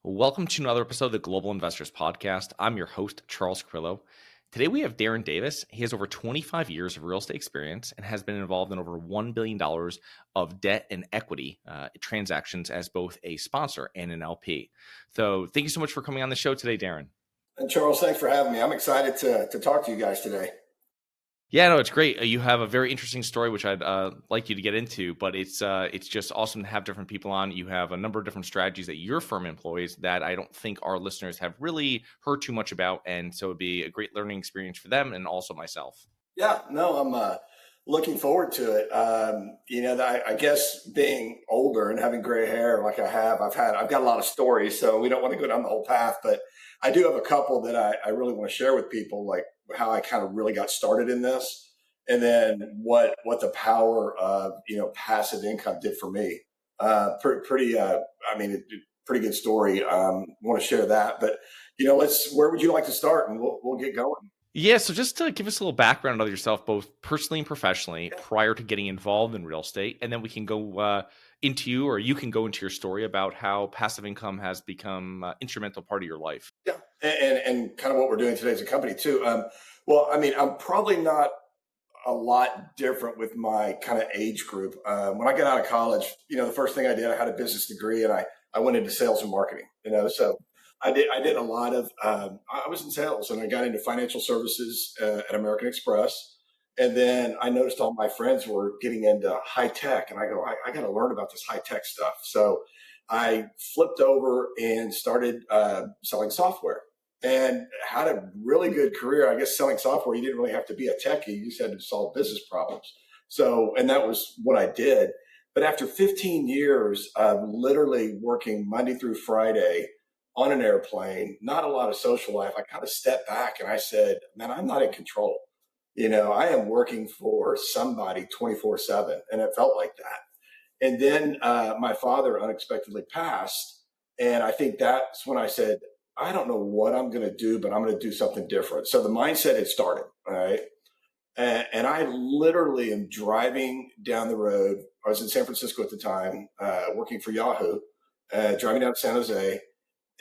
Welcome to another episode of the Global Investors Podcast. I'm your host, Charles Carillo. Today we have Darin Davis. He has over 25 years of real estate experience and has been involved in over $1 billion of debt and equity transactions as both a sponsor and an LP. So thank you so much for coming on the show today, Darin. And Charles, thanks for having me. I'm excited to talk to you guys today. Yeah, no, it's great. You have a very interesting story, which I'd like you to get into, but it's just awesome to have different people on. You have a number of different strategies that your firm employs that I don't think our listeners have really heard too much about, and so it'd be a great learning experience for them and also myself. Yeah, no, I'm looking forward to it. I guess being older and having gray hair like I have, I've got a lot of stories, so we don't want to go down the whole path, but I do have a couple that I really want to share with people, like how I kind of really got started in this, and then what the power of passive income did for me. Pretty good story. Want to share that, but where would you like to start, and we'll get going. Yeah, so just to give us a little background of yourself, both personally and professionally, prior to getting involved in real estate, and then we can go into you, or you can go into your story about how passive income has become an instrumental part of your life. Yeah, and kind of what we're doing today as a company too. I'm probably not a lot different with my kind of age group. When I got out of college, the first thing I did, I had a business degree, and I went into sales and marketing. So I did a lot of. I was in sales, and I got into financial services at American Express. And then I noticed all my friends were getting into high tech, and I go, I got to learn about this high tech stuff. So I flipped over and started selling software, and had a really good career. I guess selling software, you didn't really have to be a techie; you just had to solve business problems. So, and that was what I did. But after 15 years of literally working Monday through Friday on an airplane, not a lot of social life, I kind of stepped back and I said, man, I'm not in control. I am working for somebody 24/7. And it felt like that. And then my father unexpectedly passed. And I think that's when I said, I don't know what I'm going to do, but I'm going to do something different. So the mindset had started. All right. And I literally am driving down the road. I was in San Francisco at the time, working for Yahoo, driving down to San Jose.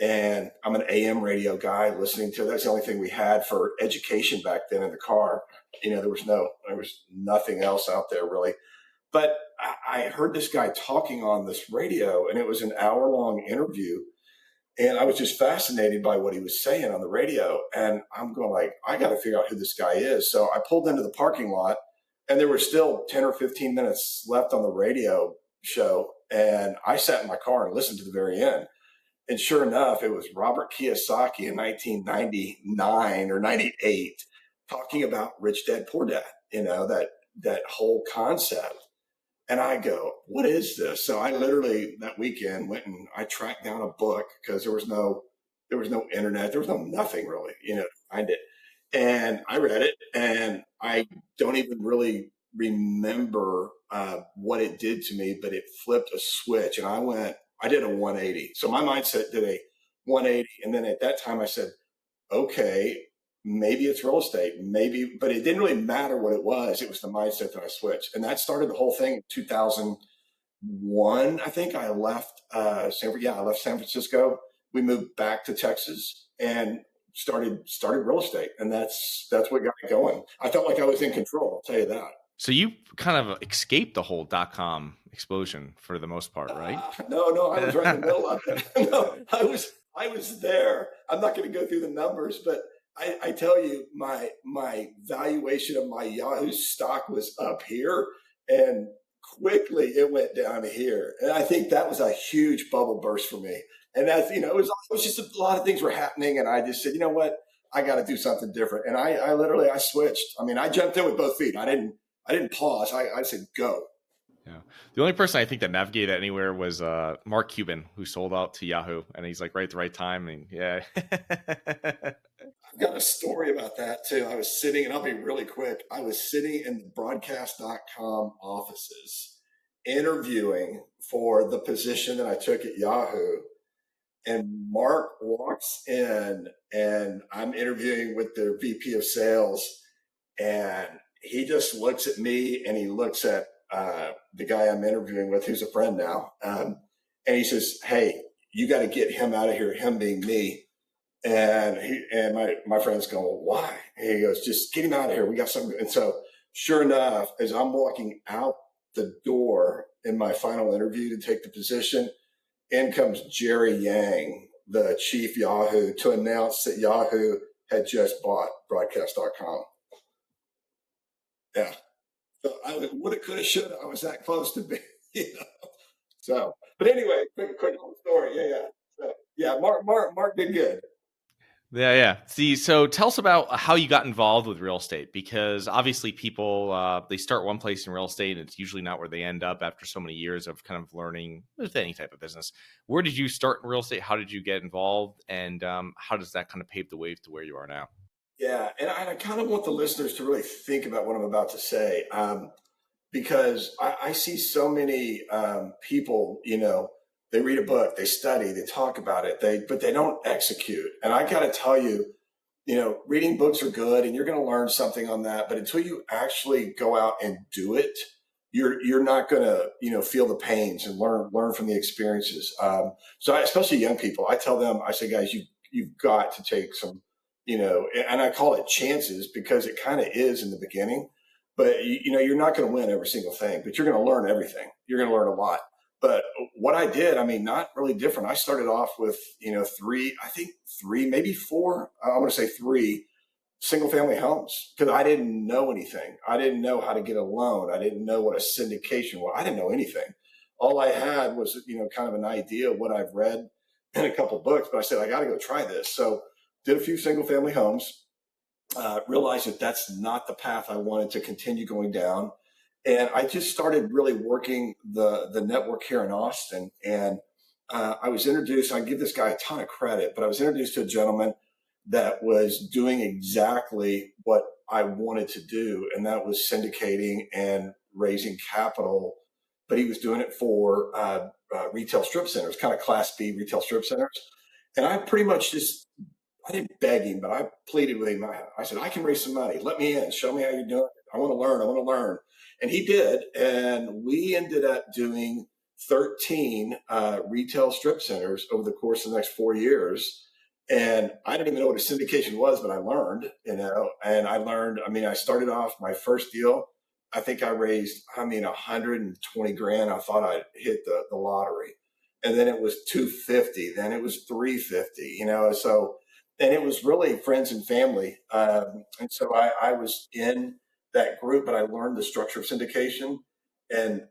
And I'm an AM radio guy listening to, that's the only thing we had for education back then in the car. There was nothing else out there really. But I heard this guy talking on this radio, and it was an hour-long interview. And I was just fascinated by what he was saying on the radio. And I'm going like, I got to figure out who this guy is. So I pulled into the parking lot, and there were still 10 or 15 minutes left on the radio show. And I sat in my car and listened to the very end. And sure enough, it was Robert Kiyosaki in 1999 or 98 talking about Rich Dad, Poor Dad, that whole concept. And I go, what is this? So I literally that weekend went and I tracked down a book because there was no internet. There was nothing really, to find it. And I read it, and I don't even really remember what it did to me, but it flipped a switch, and I did a 180. So my mindset did a 180. And then at that time I said, okay, maybe it's real estate, but it didn't really matter what it was. It was the mindset that I switched. And that started the whole thing in 2001. I think I left, I left San Francisco. We moved back to Texas and started real estate. And that's what got me going. I felt like I was in control. I'll tell you that. So you kind of escaped the whole .com explosion for the most part, right? No, I was right in the middle of it. No, I was there. I'm not going to go through the numbers, but I tell you, my valuation of my Yahoo stock was up here, and quickly it went down to here. And I think that was a huge bubble burst for me. And that's, it was just a lot of things were happening, and I just said, you know what, I got to do something different. And I literally switched. I mean, I jumped in with both feet. I didn't pause. I said, go. Yeah. The only person I think that navigated anywhere was Mark Cuban, who sold out to Yahoo, and he's like right at the right time. And yeah. I've got a story about that too. I was sitting, and I'll be really quick. I was sitting in the broadcast.com offices interviewing for the position that I took at Yahoo. And Mark walks in, and I'm interviewing with their VP of sales, and he just looks at me, and he looks at the guy I'm interviewing with, who's a friend now. And he says, hey, you got to get him out of here, him being me. And my friends go, well, why? And he goes, just get him out of here. We got something. And so sure enough, as I'm walking out the door in my final interview to take the position, in comes Jerry Yang, the chief Yahoo, to announce that Yahoo had just bought broadcast.com. Yeah. So I woulda, coulda, shoulda. I was that close to being, you know. So, but anyway, quick little story. Yeah. So, yeah, Mark did good. Yeah. See, so tell us about how you got involved with real estate, because obviously people, they start one place in real estate and it's usually not where they end up after so many years of kind of learning with any type of business. Where did you start in real estate? How did you get involved? And how does that kind of pave the way to where you are now? Yeah, and I kind of want the listeners to really think about what I'm about to say, because I see so many people, they read a book, they study, they talk about it, but they don't execute. And I got to tell you, reading books are good, and you're going to learn something on that. But until you actually go out and do it, you're not going to feel the pains and learn from the experiences. Especially young people, I tell them, I say, guys, you've got to take some, and I call it chances because it kind of is in the beginning. But you're not going to win every single thing, but you're going to learn everything. You're going to learn a lot. But what I did, I mean, not really different. I started off with, three, maybe four. I want to say three single family homes because I didn't know anything. I didn't know how to get a loan. I didn't know what a syndication was. I didn't know anything. All I had was, kind of an idea of what I've read in a couple books, but I said, I got to go try this. So did a few single family homes, realized that that's not the path I wanted to continue going down. And I just started really working the network here in Austin. And I was introduced, I give this guy a ton of credit, but I was introduced to a gentleman that was doing exactly what I wanted to do. And that was syndicating and raising capital. But he was doing it for retail strip centers, kind of Class B retail strip centers. And I pretty much I didn't beg him, but I pleaded with him. I said, I can raise some money. Let me in. Show me how you're doing it. I want to learn. I want to learn. And he did. And we ended up doing 13 retail strip centers over the course of the next 4 years. And I didn't even know what a syndication was, but I learned, and I started off my first deal. I think I raised, 120 grand. I thought I'd hit the lottery. And then it was 250. Then it was 350, and it was really friends and family. And so I was in that group, but I learned the structure of syndication. And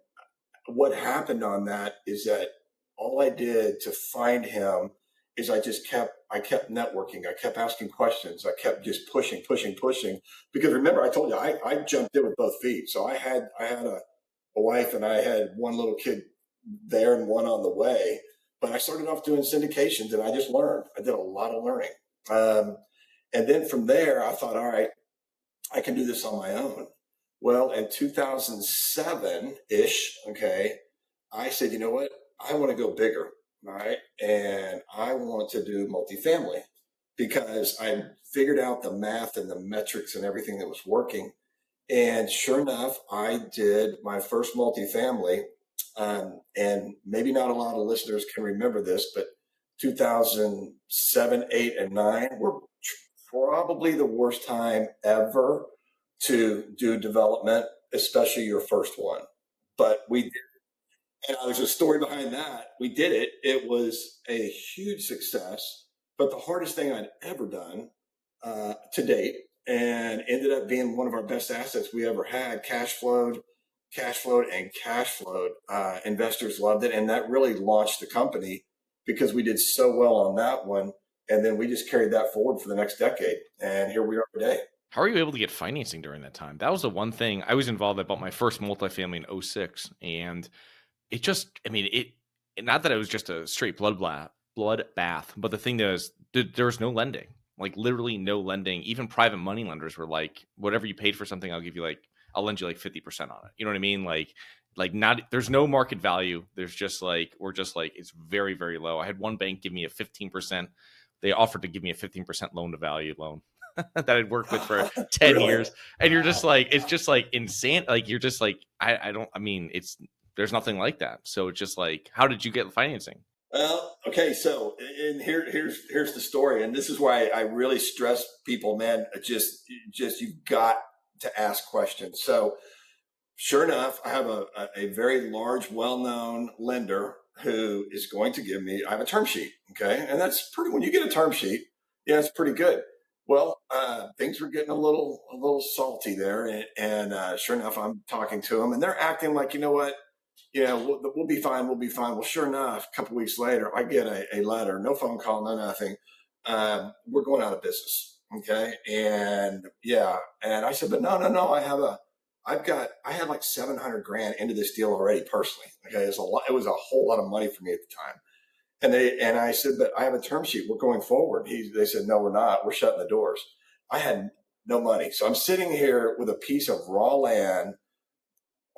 what happened on that is that all I did to find him is I kept networking. I kept asking questions. I kept just pushing. Because remember, I told you, I jumped in with both feet. So I had a wife and I had one little kid there and one on the way. But I started off doing syndications and I just learned. I did a lot of learning. And then from there, I thought, all right, I can do this on my own. Well, in 2007-ish, okay, I said, you know what? I want to go bigger, all right? And I want to do multifamily because I figured out the math and the metrics and everything that was working. And sure enough, I did my first multifamily. And maybe not a lot of listeners can remember this, but 2007, 8, and 9 were probably the worst time ever to do development, especially your first one. But we did. And there's a story behind that. We did it. It was a huge success, but the hardest thing I'd ever done to date, and ended up being one of our best assets we ever had. Cash flowed. Investors loved it. And that really launched the company because we did so well on that one. And then we just carried that forward for the next decade. And here we are today. How are you able to get financing during that time? That was the one thing I was involved. I bought my first multifamily in '06, and it just, not that it was just a straight blood bath, but the thing is, there was no lending, like literally no lending. Even private money lenders were like, whatever you paid for something, I'll lend you like 50% on it. You know what I mean? Like not, there's no market value. There's just like, it's very, very low. I had one bank give me a 15%. They offered to give me a 15% loan to value loan that I'd worked with for 10 Really? years. And you're just like, it's just like insane. Like, you're just like, there's nothing like that. So it's just like, how did you get financing? Well, okay, so and here's the story, and this is why I really stress people, man. Just you've got to ask questions. So sure enough, I have a very large, well-known lender who is going to give me. I have a term sheet, okay, and that's pretty. When you get a term sheet, yeah, it's pretty good. Well, things were getting a little salty there, and sure enough, I'm talking to them, and they're acting like, you know what, we'll be fine, we'll be fine. Well, sure enough, a couple of weeks later, I get a letter, no phone call, no nothing. We're going out of business, okay, and yeah, and I said, but no, no, no, I had like 700 grand into this deal already personally. Okay. It was a lot. It was a whole lot of money for me at the time. And I said, but I have a term sheet. We're going forward. They said, no, we're not. We're shutting the doors. I had no money. So I'm sitting here with a piece of raw land,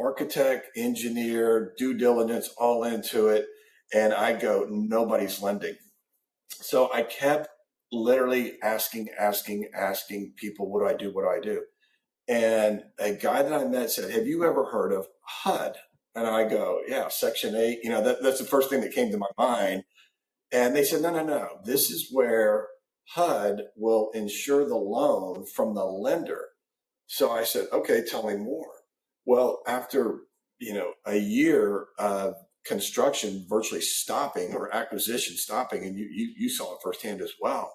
architect, engineer, due diligence, all into it. And I go, nobody's lending. So I kept literally asking people, what do I do? What do I do? And a guy that I met said, have you ever heard of HUD? And I go, yeah, Section 8. That's the first thing that came to my mind. And they said, no, no, no. This is where HUD will insure the loan from the lender. So I said, okay, tell me more. Well, after, a year of construction virtually stopping or acquisition stopping, and you saw it firsthand as well,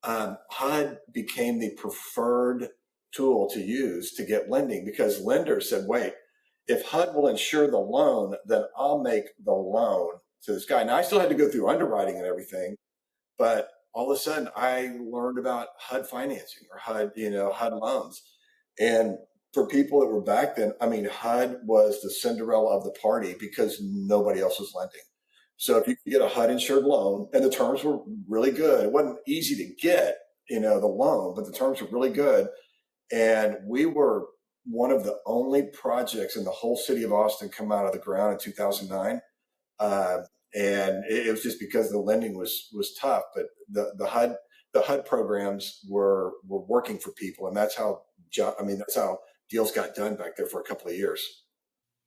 HUD became the preferred tool to use to get lending because lenders said, wait, if HUD will insure the loan, then I'll make the loan to this guy. Now, I still had to go through underwriting and everything, but all of a sudden I learned about HUD financing or HUD loans. And for people that were back then, I mean, HUD was the Cinderella of the party because nobody else was lending. So if you could get a HUD insured loan, and the terms were really good, it wasn't easy to get, the loan, but the terms were really good. And we were one of the only projects in the whole city of Austin come out of the ground in 2009. Uh, and it was just because the lending was tough, but the HUD programs were working for people, and that's how deals got done back there for a couple of years.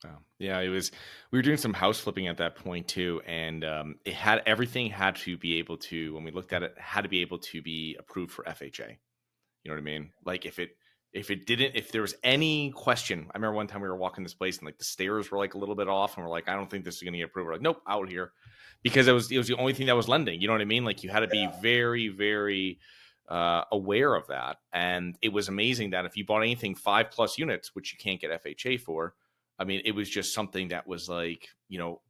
Oh, yeah, it was. We were doing some house flipping at that point too, and it had everything had to be able to. When we looked at it, had to be able to be approved for FHA. You know what I mean? Like if it didn't, if there was any question, I remember one time we were walking this place and like the stairs were like a little bit off, and we're like, I don't think this is going to get approved. We're like, nope, out here, because it was the only thing that was lending. You know what I mean? Like you had to be Yeah. very very aware of that, and it was amazing that if you bought anything 5+ units, which you can't get FHA for. I mean, it was just something that was like,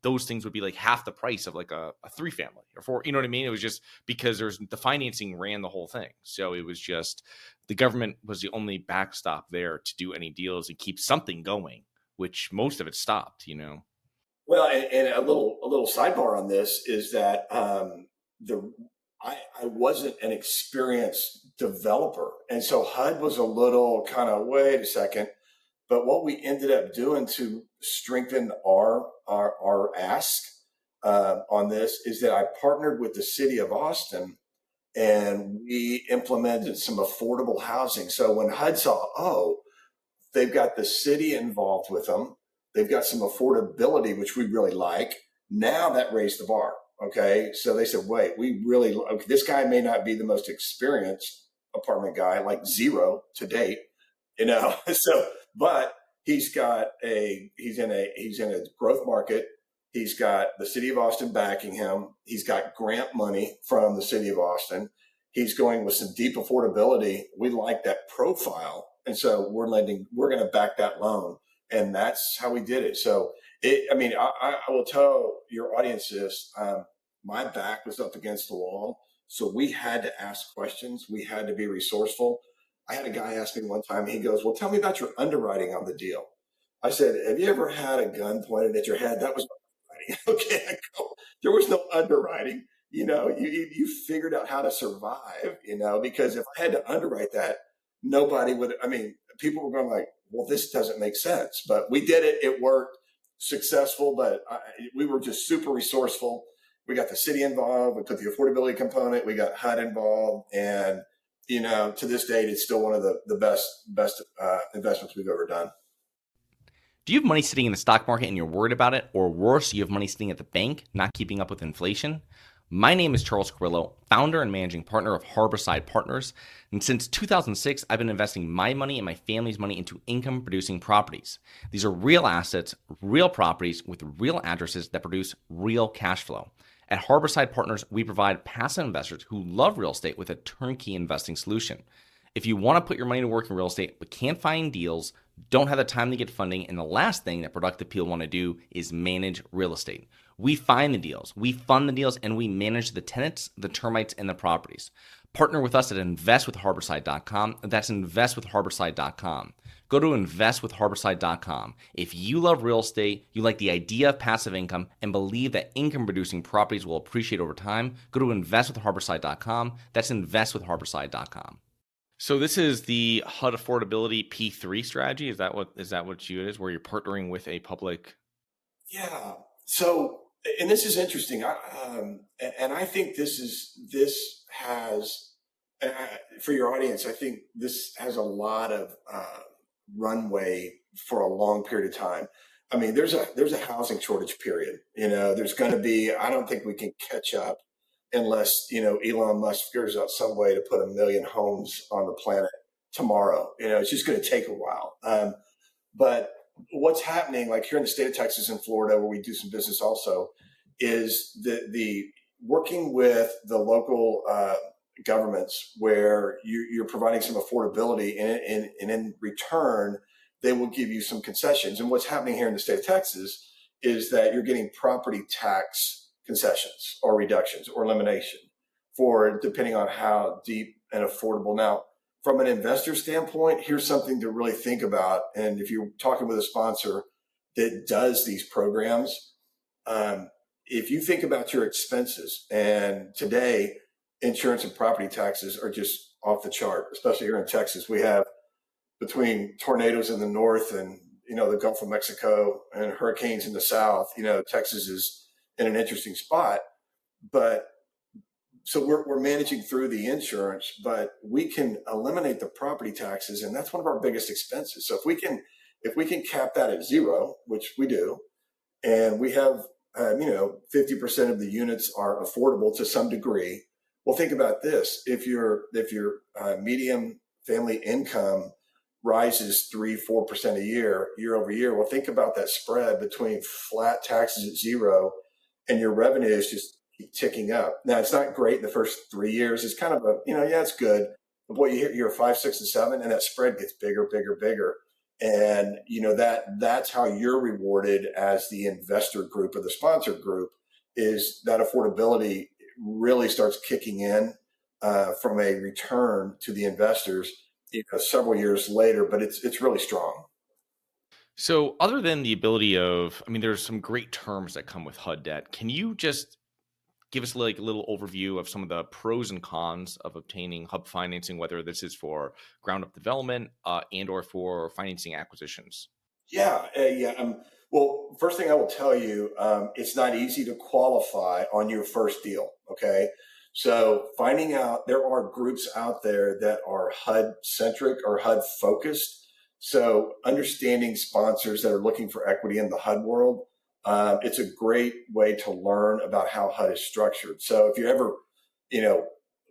those things would be like half the price of like a 3 family or 4, you know what I mean? It was just because there's the financing ran the whole thing. So it was just the government was the only backstop there to do any deals and keep something going, which most of it stopped. Well, and a little sidebar on this is that the I wasn't an experienced developer, and so HUD was a little kind of wait a second. But what we ended up doing to strengthen our ask on this is that I partnered with the city of Austin and we implemented some affordable housing. So when HUD saw, oh, they've got the city involved with them, they've got some affordability, which we really like. Now that raised the bar. Okay. So they said, wait, okay, this guy may not be the most experienced apartment guy, like zero to date, so, but he's in a growth market. He's got the city of Austin backing him. He's got grant money from the city of Austin. He's going with some deep affordability. We like that profile. And so we're going to back that loan. And that's how we did it. So I will tell your audience this, my back was up against the wall. So we had to ask questions. We had to be resourceful. I had a guy ask me one time, he goes, well, tell me about your underwriting on the deal. I said, have you ever had a gun pointed at your head? That was underwriting. Okay. I go, there was no underwriting. You figured out how to survive, because if I had to underwrite that, nobody would, people were going like, well, this doesn't make sense, but we did it. It worked successful, but we were just super resourceful. We got the city involved. We put the affordability component. We got HUD involved, and to this date, it's still one of the best investments we've ever done. Do you have money sitting in the stock market and you're worried about it? Or worse, you have money sitting at the bank, not keeping up with inflation? My name is Charles Carillo, founder and managing partner of Harborside Partners. And since 2006, I've been investing my money and my family's money into income producing properties. These are real assets, real properties with real addresses that produce real cash flow. At Harborside Partners, we provide passive investors who love real estate with a turnkey investing solution. If you want to put your money to work in real estate but can't find deals, don't have the time to get funding, and the last thing that productive people want to do is manage real estate. We find the deals, we fund the deals, and we manage the tenants, the termites, and the properties. Partner with us at investwithharborside.com. That's investwithharborside.com. Go to investwithharborside.com. If you love real estate, you like the idea of passive income, and believe that income producing properties will appreciate over time, go to investwithharborside.com. That's investwithharborside.com. So this is the HUD affordability P3 strategy. Is that what it is, where you're partnering with a public? Yeah. So, and this is interesting. And I think this has, for your audience, I think this has a lot of runway for a long period of time. I mean, there's a housing shortage period. There's going to be. I don't think we can catch up unless Elon Musk figures out some way to put 1 million homes on the planet tomorrow. It's just going to take a while. But what's happening, like here in the state of Texas and Florida, where we do some business also, is the working with the local governments, where you're providing some affordability, and in return, they will give you some concessions. And what's happening here in the state of Texas is that you're getting property tax concessions or reductions or elimination for depending on how deep and affordable. Now, from an investor standpoint, here's something to really think about. And if you're talking with a sponsor that does these programs, if you think about your expenses, and today insurance and property taxes are just off the chart, especially here in Texas. We have, between tornadoes in the north and the Gulf of Mexico and hurricanes in the south, Texas is in an interesting spot. But so we're managing through the insurance, but we can eliminate the property taxes, and that's one of our biggest expenses. So if we can cap that at zero, which we do, and we have 50% of the units are affordable to some degree. Well, think about this: if your median family income rises 3-4% a year over year, well, think about that spread between flat taxes at zero and your revenues just keep ticking up. Now, it's not great in the first 3 years. It's kind of it's good. But boy, you hit year 5, 6, and 7, and that spread gets bigger, bigger, bigger. And that's how you're rewarded as the investor group or the sponsor group, is that affordability really starts kicking in from a return to the investors several years later, but it's really strong. So other than the ability of, there's some great terms that come with HUD debt. Can you just give us like a little overview of some of the pros and cons of obtaining HUD financing, whether this is for ground up development and or for financing acquisitions? Yeah. Well, first thing I will tell you, it's not easy to qualify on your first deal. Okay. So finding out, there are groups out there that are HUD centric or HUD focused. So understanding sponsors that are looking for equity in the HUD world, it's a great way to learn about how HUD is structured. So if you're ever,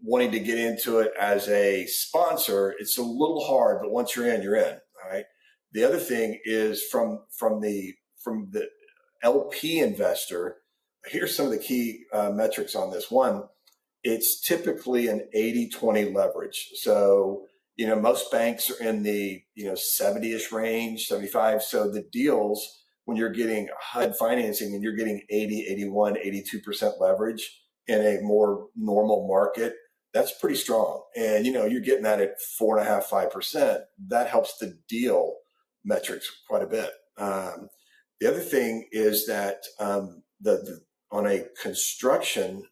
wanting to get into it as a sponsor, it's a little hard, but once you're in, you're in. All right. The other thing is from the LP investor, here's some of the key metrics on this. One, it's typically an 80-20 leverage. So, most banks are in the, 70-ish range, 75. So the deals, when you're getting HUD financing and you're getting 80, 81, 82% leverage in a more normal market, that's pretty strong. And, you're getting that at 4.5%, 5%. That helps the deal metrics quite a bit. The other thing is that on a construction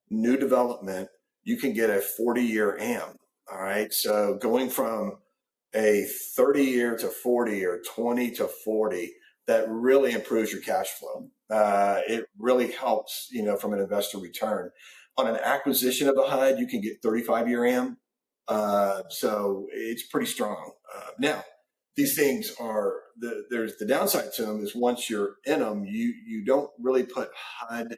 new development, you can get a 40-year AM. All right. So going from a 30-year to 40 or 20 to 40, that really improves your cash flow. It really helps, from an investor return. On an acquisition of a HUD, you can get 35-year AM. So it's pretty strong. Now, these things are there's the downside to them is once you're in them, you don't really put HUD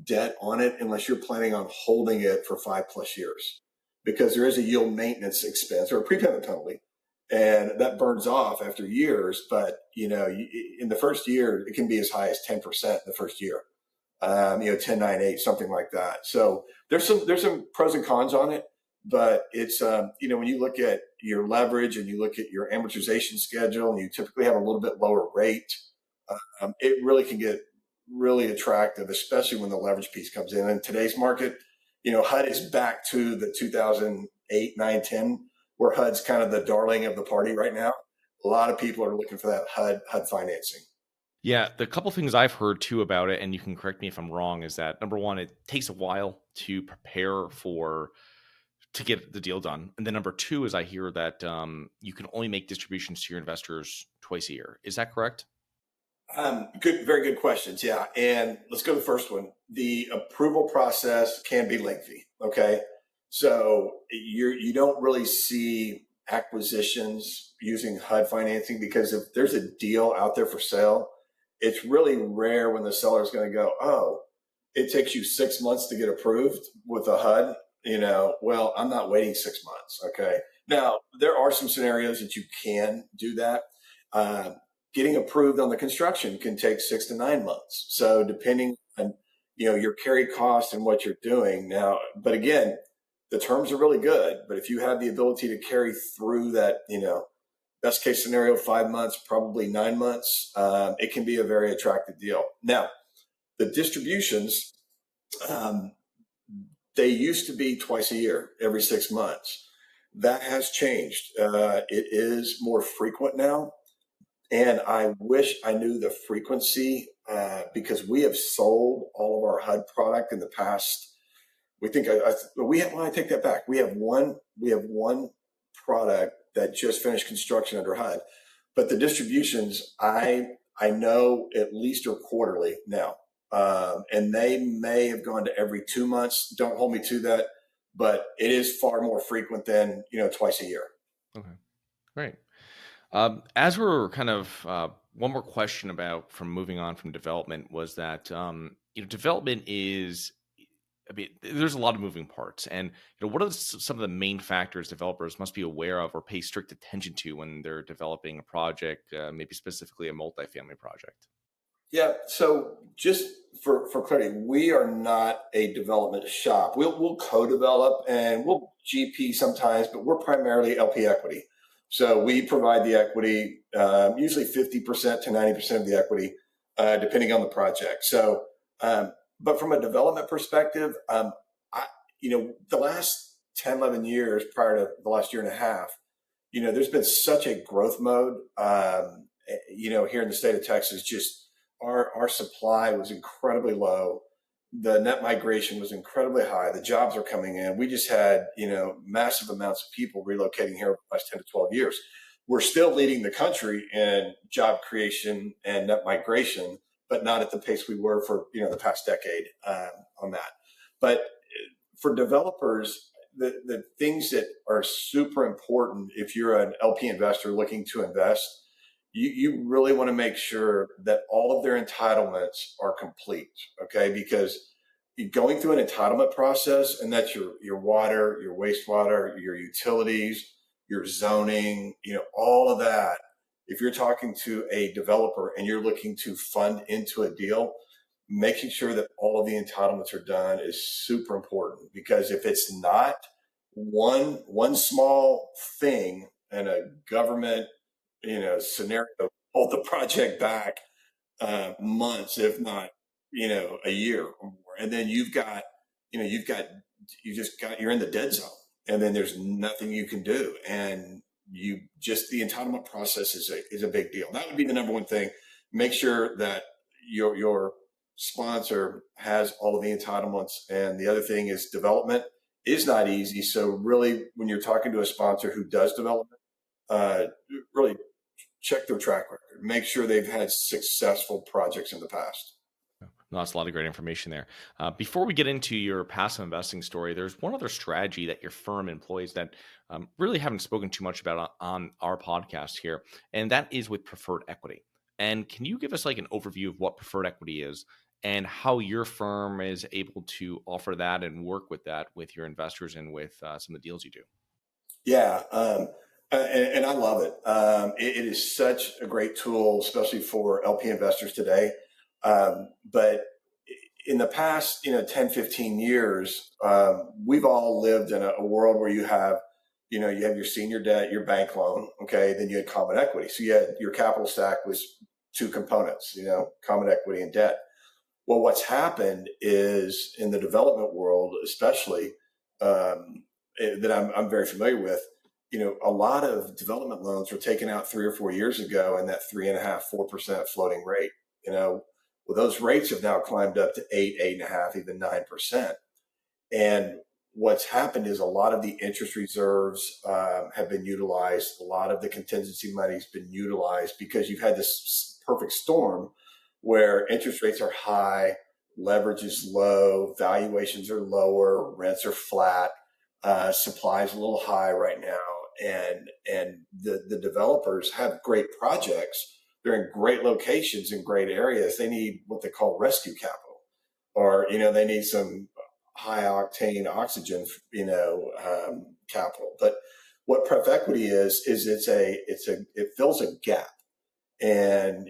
debt on it unless you're planning on holding it for 5+ years, because there is a yield maintenance expense or a prepayment penalty, and that burns off after years. But in the first year, it can be as high as 10% in the first year. 1098, something like that. So there's some pros and cons on it, but it's when you look at your leverage and you look at your amortization schedule, and you typically have a little bit lower rate, it really can get really attractive, especially when the leverage piece comes in. In today's market, HUD is back to the 2008, 9, 10, where HUD's kind of the darling of the party right now. A lot of people are looking for that HUD financing. Yeah, the couple things I've heard too about it, and you can correct me if I'm wrong, is that number one, it takes a while to prepare to get the deal done, and then number two is I hear that you can only make distributions to your investors twice a year. Is that correct? Good, very good questions. Yeah, and let's go to the first one. The approval process can be lengthy. Okay, so you don't really see acquisitions using HUD financing, because if there's a deal out there for sale, it's really rare when the seller is going to go, oh, it takes you 6 months to get approved with a HUD. Well, I'm not waiting 6 months. Okay, now there are some scenarios that you can do that. Uh, Getting approved on the construction can take 6 to 9 months. So depending on, your carry cost and what you're doing now, but again, the terms are really good. But if you have the ability to carry through that, best case scenario, 5 months, probably 9 months, it can be a very attractive deal. Now, the distributions, um, they used to be twice a year, every 6 months. That has changed. It is more frequent now. And I wish I knew the frequency, because we have sold all of our HUD product in the past. We think we have. Well, I take that back. We have one product that just finished construction under HUD, but the distributions I know at least are quarterly now, and they may have gone to every 2 months. Don't hold me to that, but it is far more frequent than twice a year. Okay, great. As we're kind of one more question about from moving on from development was that development is, I mean, there's a lot of moving parts, and what are some of the main factors developers must be aware of or pay strict attention to when they're developing a project, maybe specifically a multifamily project? Yeah. So just for clarity, we are not a development shop. We'll co-develop and we'll GP sometimes, but we're primarily LP equity. So we provide the equity, usually 50% to 90% of the equity, depending on the project. So, but from a development perspective, the last 10, 11 years prior to the last year and a half, there's been such a growth mode, here in the state of Texas. Just our supply was incredibly low. The net migration was incredibly high. The jobs are coming in. We just had, massive amounts of people relocating here over the last 10 to 12 years. We're still leading the country in job creation and net migration, but not at the pace we were for, the past decade, on that. But for developers, the things that are super important if you're an LP investor looking to invest, you really want to make sure that all of their entitlements are complete. Okay, because going through an entitlement process, and that's your water, your wastewater, your utilities, your zoning, all of that. If you're talking to a developer and you're looking to fund into a deal, making sure that all of the entitlements are done is super important, because if it's not, one small thing in a government scenario hold the project back months, if not a year or more, and then you're in the dead zone, and then there's nothing you can do, and the entitlement process is a big deal. That would be the number one thing. Make sure that your sponsor has all of the entitlements. And the other thing is, development is not easy. So really, when you're talking to a sponsor who does development, really check their track record. Make sure they've had successful projects in the past. No, that's a lot of great information there. Before we get into your passive investing story, there's one other strategy that your firm employs that really haven't spoken too much about on our podcast here, and that is with preferred equity. And can you give us like an overview of what preferred equity is and how your firm is able to offer that and work with that with your investors and with some of the deals you do? Yeah, and I love it. It is such a great tool, especially for LP investors today. But in the past, 10, 15 years, we've all lived in a world where you have your senior debt, your bank loan, okay, then you had common equity. So you had your capital stack was two components, common equity and debt. Well, what's happened is in the development world, especially that I'm very familiar with, a lot of development loans were taken out 3 or 4 years ago, and that 3.5%, 4% floating rate. Well, those rates have now climbed up to 8.5%, even 9%. And what's happened is a lot of the interest reserves have been utilized. A lot of the contingency money's been utilized because you've had this perfect storm where interest rates are high, leverage is low, valuations are lower, rents are flat, supply is a little high right now, and the developers have great projects. They're in great locations in great areas. They need what they call rescue capital, or they need some high octane oxygen, capital. But what pref equity is it fills a gap. And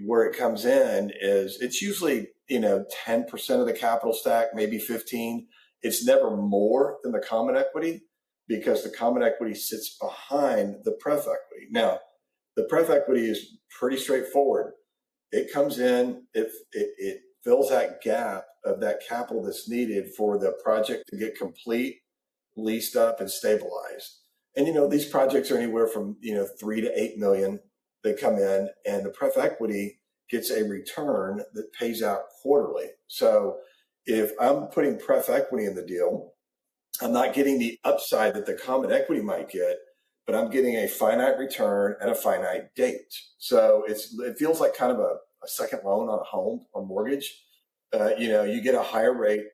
where it comes in is it's usually 10% of the capital stack, maybe 15. It's never more than the common equity because the common equity sits behind the pref equity. Now, the pref equity is pretty straightforward. It comes in, it fills that gap of that capital that's needed for the project to get complete, leased up, and stabilized. And these projects are anywhere from 3 to 8 million. They come in, and the pref equity gets a return that pays out quarterly. So if I'm putting pref equity in the deal, I'm not getting the upside that the common equity might get, but I'm getting a finite return at a finite date. So it feels like kind of a second loan on a home or mortgage. You get a higher rate.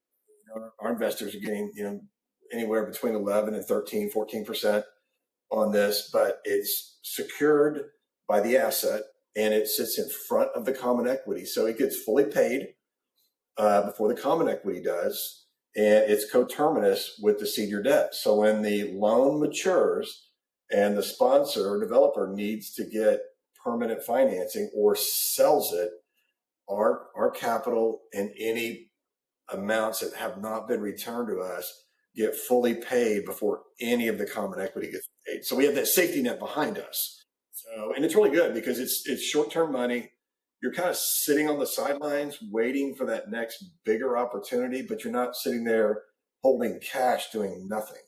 Our investors are getting anywhere between 11 and 13, 14% on this, but it's secured by the asset, and it sits in front of the common equity. So it gets fully paid before the common equity does, and it's coterminous with the senior debt. So when the loan matures and the sponsor or developer needs to get permanent financing or sells it, our capital and any amounts that have not been returned to us get fully paid before any of the common equity gets paid. So we have that safety net behind us. So, and it's really good because it's short-term money. You're kind of sitting on the sidelines waiting for that next bigger opportunity, but you're not sitting there holding cash doing nothing.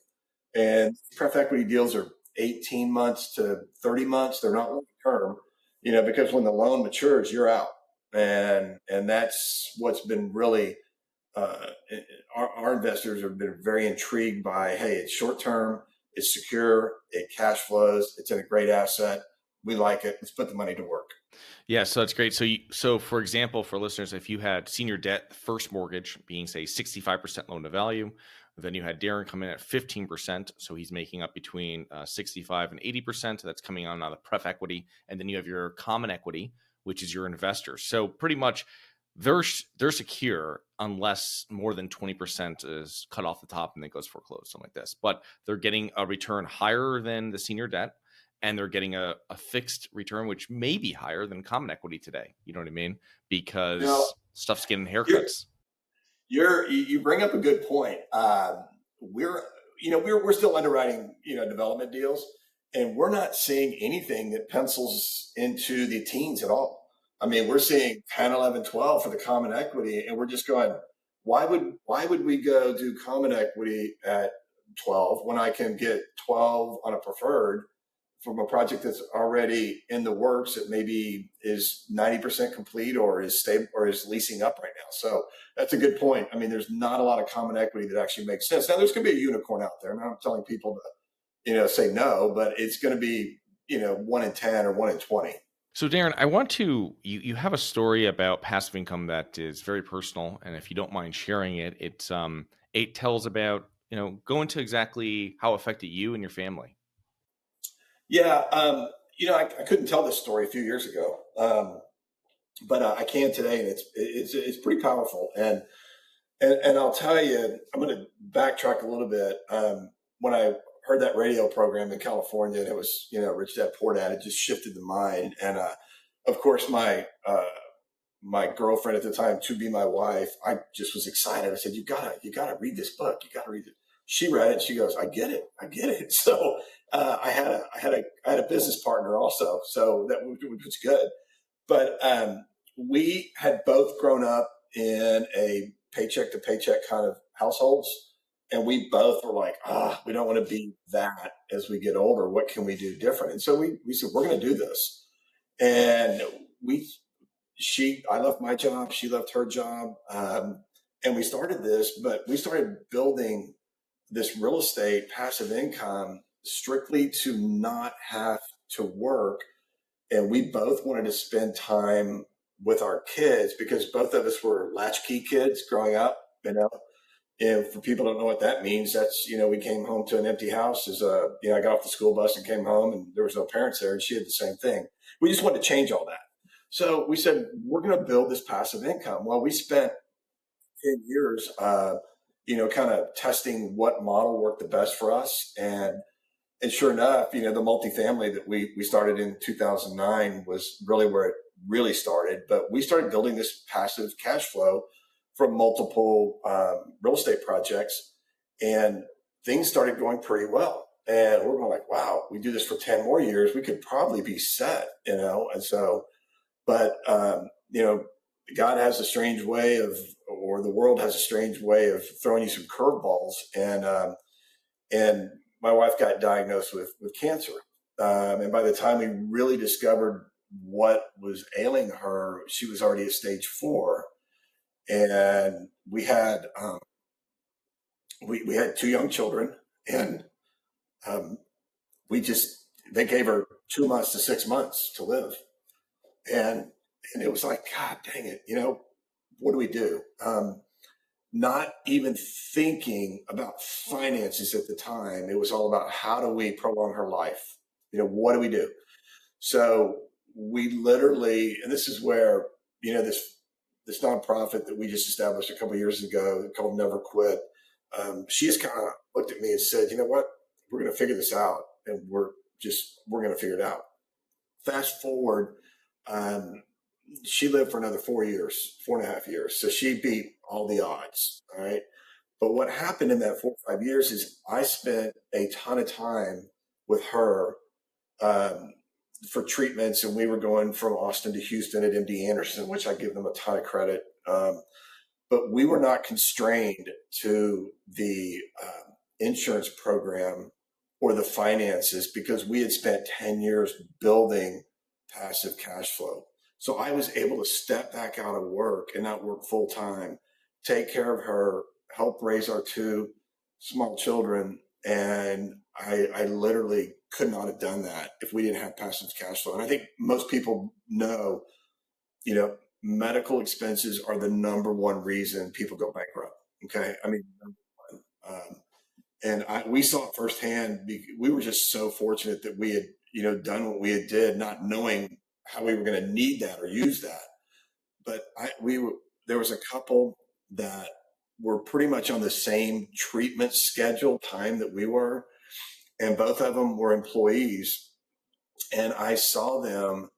And pref equity deals are 18 months to 30 months. They're not long term, because when the loan matures, you're out. And that's what's been really our investors have been very intrigued by, hey, it's short term, it's secure, it cash flows, it's in a great asset. We like it. Let's put the money to work. Yeah, so that's great. So for example, for listeners, if you had senior debt, first mortgage being say 65% loan to value, then you had Darin come in at 15%, so he's making up between 65 and 80%. That's coming on out of pref equity, and then you have your common equity, which is your investors. So pretty much they're secure unless more than 20% is cut off the top and then goes foreclosed, something like this. But they're getting a return higher than the senior debt, and they're getting a fixed return, which may be higher than common equity today. You know what I mean? Because stuff's getting haircuts. You bring up a good point. We're still underwriting development deals, and we're not seeing anything that pencils into the teens at all. I mean, we're seeing 10, 11, 12 for the common equity, and we're just going, why would we go do common equity at 12 when I can get 12 on a preferred from a project that's already in the works that maybe is 90% complete or is stable or is leasing up right now. So that's a good point. I mean, there's not a lot of common equity that actually makes sense. Now there's going to be a unicorn out there. I'm not telling people to, say no, but it's going to be, 1 in 10 or 1 in 20. So, Darren, I want to you have a story about passive income that is very personal, and if you don't mind sharing it, it tells about go into exactly how it affected you and your family. Yeah, I couldn't tell this story a few years ago, but I can today, and it's pretty powerful. And I'll tell you, I'm going to backtrack a little bit. When I heard that radio program in California, and it was Rich Dad Poor Dad, it just shifted the mind. And of course, my girlfriend at the time, to be my wife, I just was excited. I said, you gotta read this book. You gotta read it. She read it. She goes, I get it. So I had a business partner also, so that was good. But we had both grown up in a paycheck to paycheck kind of households, and we both were like, we don't want to be that as we get older. What can we do different? And so we said, we're going to do this. And we I left my job, she left her job, and we started this. But we started building this real estate passive income strictly to not have to work. And we both wanted to spend time with our kids because both of us were latchkey kids growing up, and for people who don't know what that means, that's, we came home to an empty house I got off the school bus and came home and there was no parents there, and she had the same thing. We just wanted to change all that. So we said, we're going to build this passive income. Well, we spent 10 years, kind of testing what model worked the best for us. And sure enough, the multifamily that we started in 2009 was really where it really started. But we started building this passive cash flow from multiple real estate projects, and things started going pretty well. And we're going like, wow, we do this for 10 more years, we could probably be set, And so, but, God has a strange way or the world has a strange way of throwing you some curveballs. And my wife got diagnosed with cancer. And by the time we really discovered what was ailing her, she was already at stage 4. And we had 2 young children, and um, they gave her 2 months to 6 months to live. And it was like, God dang it, what do we do? Not even thinking about finances at the time. It was all about, how do we prolong her life? What do we do? So we literally, and this is where, this nonprofit that we just established a couple of years ago called Never Quit, she just kind of looked at me and said, you know what, we're going to figure this out, and we're going to figure it out. Fast forward, um, she lived for another 4 years, 4.5 years. So she beat all the odds. All right. But what happened in that 4 or 5 years is I spent a ton of time with her, um, for treatments, and we were going from Austin to Houston at MD Anderson, which I give them a ton of credit. But we were not constrained to the insurance program or the finances, because we had spent 10 years building passive cash flow. So I was able to step back out of work and not work full time, take care of her, help raise our 2 small children. And I literally could not have done that if we didn't have passive cash flow. And I think most people know, medical expenses are the number one reason people go bankrupt. Okay. I mean, number one. And we saw it firsthand. We were just so fortunate that we had, done what we had did, not knowing how we were going to need that or use that. But there was a couple that were pretty much on the same treatment schedule time that we were, and both of them were employees. And I saw them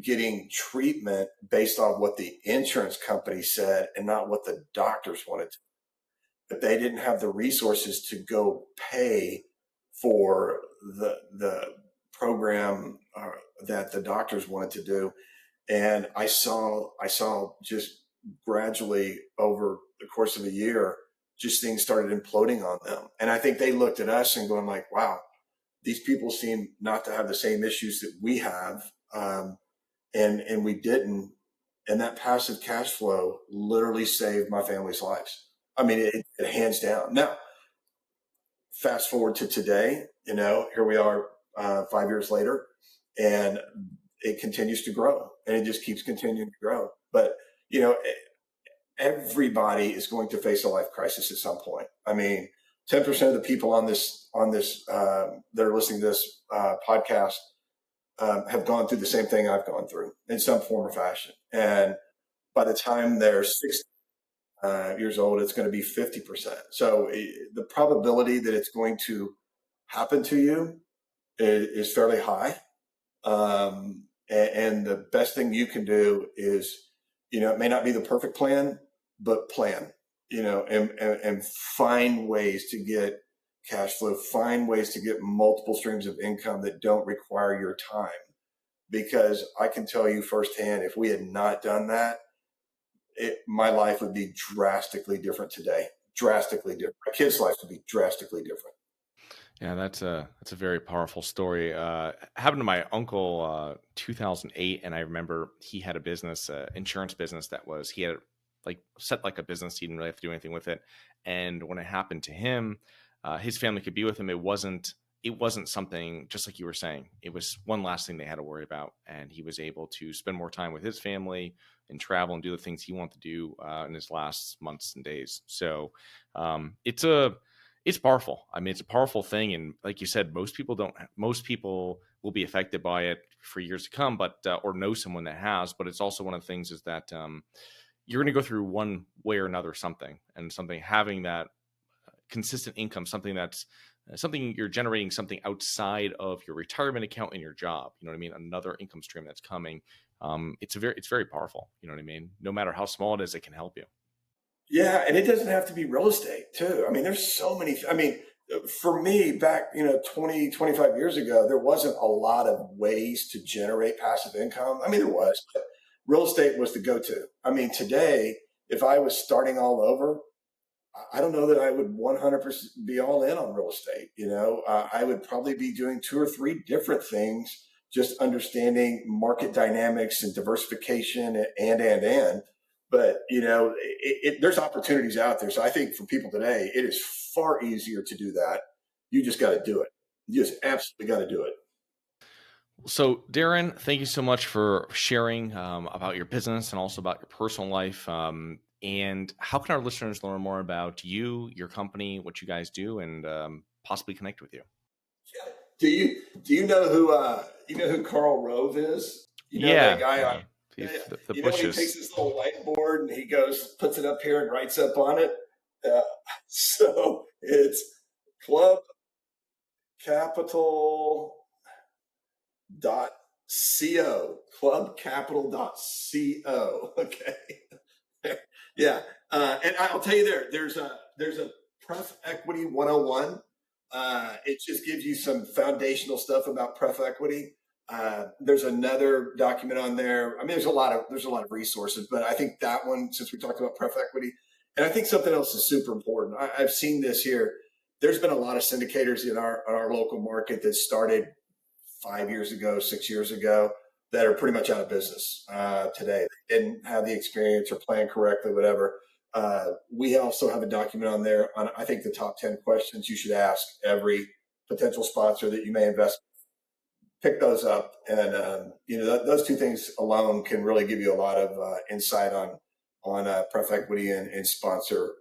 getting treatment based on what the insurance company said and not what the doctors wanted to. But they didn't have the resources to go pay for the program that the doctors wanted to do. And I saw just gradually over the course of a year, just things started imploding on them. And I think they looked at us and going like, wow, these people seem not to have the same issues that we have. And we didn't. And that passive cash flow literally saved my family's lives. I mean, it hands down. Now, fast forward to today, here we are 5 years later, and it continues to grow, and it just keeps continuing to grow. But everybody is going to face a life crisis at some point. I mean, 10% of the people on this that are listening to this podcast have gone through the same thing I've gone through in some form or fashion. And by the time they're 60 years old, it's going to be 50%. So the probability that it's going to happen to you is fairly high. And the best thing you can do is, it may not be the perfect plan, but plan, and find ways to get cash flow, find ways to get multiple streams of income that don't require your time. Because I can tell you firsthand, if we had not done that, my life would be drastically different today. Drastically different. My kids' life would be drastically different. Yeah, that's a very powerful story. Happened to my uncle 2008, and I remember he had a business, insurance business he had set like a business. He didn't really have to do anything with it. And when it happened to him, his family could be with him. It wasn't something, just like you were saying. It was one last thing they had to worry about, and he was able to spend more time with his family and travel and do the things he wanted to do in his last months and days. So it's powerful. I mean, it's a powerful thing. And like you said, most people will be affected by it for years to come, but, or know someone that has, but it's also one of the things is that, you're going to go through one way or another, having that consistent income, something you're generating something outside of your retirement account and your job, you know what I mean? Another income stream that's coming. It's very powerful. You know what I mean? No matter how small it is, it can help you. Yeah, and it doesn't have to be real estate too. I mean, there's so many. I mean, for me, back 20, 25 years ago, there wasn't a lot of ways to generate passive income. I mean, there was, but real estate was the go-to. I mean, today, if I was starting all over, I don't know that I would 100% be all in on real estate. I would probably be doing 2 or 3 different things, just understanding market dynamics and diversification and. But, there's opportunities out there. So I think for people today, it is far easier to do that. You just got to do it. You just absolutely got to do it. So, Darin, thank you so much for sharing about your business and also about your personal life. And how can our listeners learn more about you, your company, what you guys do, and possibly connect with you? Yeah. Do you know who Karl Rove is? That guy on the when he takes his little whiteboard and he puts it up here and writes up on it. So it's clubcapital.co. Okay. Yeah. And I'll tell you there's a Pref Equity 101. It just gives you some foundational stuff about pref equity. There's another document on there. I mean, there's a lot of resources, but I think that one, since we talked about pref equity, and I think something else is super important. I've seen this here. There's been a lot of syndicators in our local market that started 5 years ago, 6 years ago, that are pretty much out of business today. They didn't have the experience or plan correctly, whatever. We also have a document on there on, I think, the top 10 questions you should ask every potential sponsor that you may invest. Pick those up, and those 2 things alone can really give you a lot of insight on pref equity and sponsor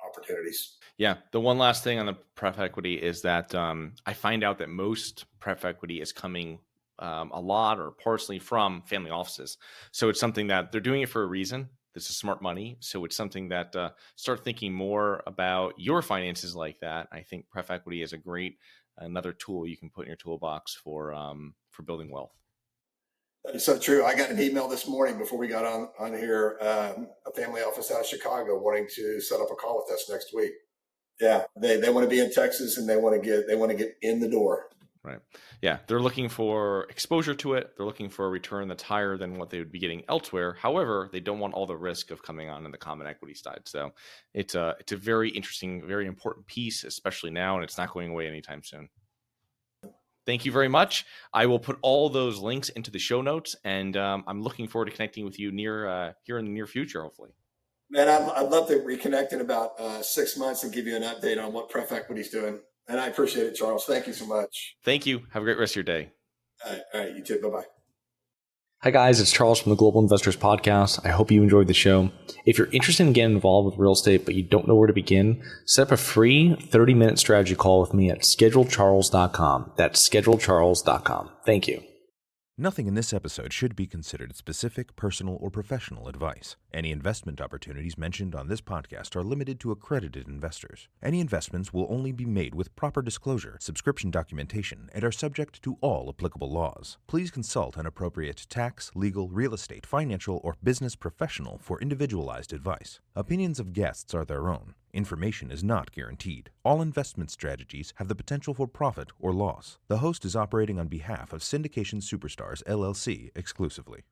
opportunities. Yeah, the one last thing on the pref equity is that I find out that most pref equity is coming a lot or partially from family offices. So it's something that they're doing it for a reason. This is smart money. So it's something that start thinking more about your finances like that. I think pref equity is another tool you can put in your toolbox for building wealth. That is so true. I got an email this morning before we got on here, a family office out of Chicago wanting to set up a call with us next week. Yeah, they want to be in Texas and they want to get in the door. Right. Yeah, they're looking for exposure to it. They're looking for a return that's higher than what they would be getting elsewhere. However, they don't want all the risk of coming on in the common equity side. So it's a very interesting, very important piece, especially now, and it's not going away anytime soon. Thank you very much. I will put all those links into the show notes, and I'm looking forward to connecting with you here in the near future, hopefully. Man, I'd love to reconnect in about 6 months and give you an update on what pref equity is doing. And I appreciate it, Charles. Thank you so much. Thank you. Have a great rest of your day. All right, you too. Bye-bye. Hi guys, it's Charles from the Global Investors Podcast. I hope you enjoyed the show. If you're interested in getting involved with real estate but you don't know where to begin, set up a free 30-minute strategy call with me at schedulecharles.com. That's schedulecharles.com. Thank you. Nothing in this episode should be considered specific, personal, or professional advice. Any investment opportunities mentioned on this podcast are limited to accredited investors. Any investments will only be made with proper disclosure, subscription documentation, and are subject to all applicable laws. Please consult an appropriate tax, legal, real estate, financial, or business professional for individualized advice. Opinions of guests are their own. Information is not guaranteed. All investment strategies have the potential for profit or loss. The host is operating on behalf of Syndication Superstars LLC exclusively.